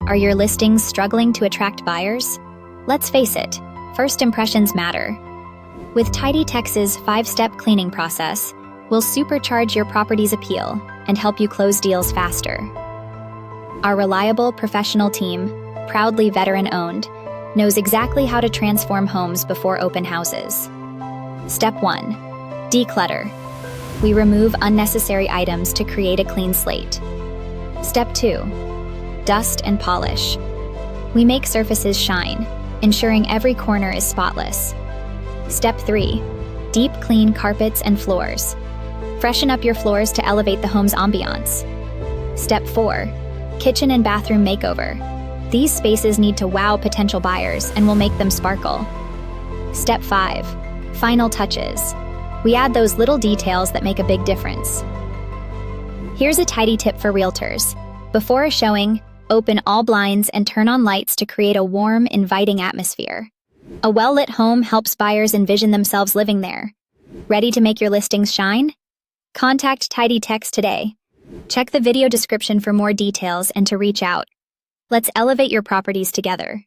Are your listings struggling to attract buyers? Let's face it, first impressions matter. With TidyTex's 5-step cleaning process, we'll supercharge your property's appeal and help you close deals faster. Our reliable professional team, proudly veteran-owned, knows exactly how to transform homes before open houses. Step 1. Declutter. We remove unnecessary items to create a clean slate. Step 2. Dust and polish. We make surfaces shine, ensuring every corner is spotless. Step 3. Deep clean carpets and floors. Freshen up your floors to elevate the home's ambiance. Step 4. Kitchen and bathroom makeover. These spaces need to wow potential buyers and will make them sparkle. Step 5. Final touches. We add those little details that make a big difference. Here's a tidy tip for realtors. Before a showing, open all blinds and turn on lights to create a warm, inviting atmosphere. A well-lit home helps buyers envision themselves living there. Ready to make your listings shine? Contact TidyTex today. Check the video description for more details and to reach out. Let's elevate your properties together.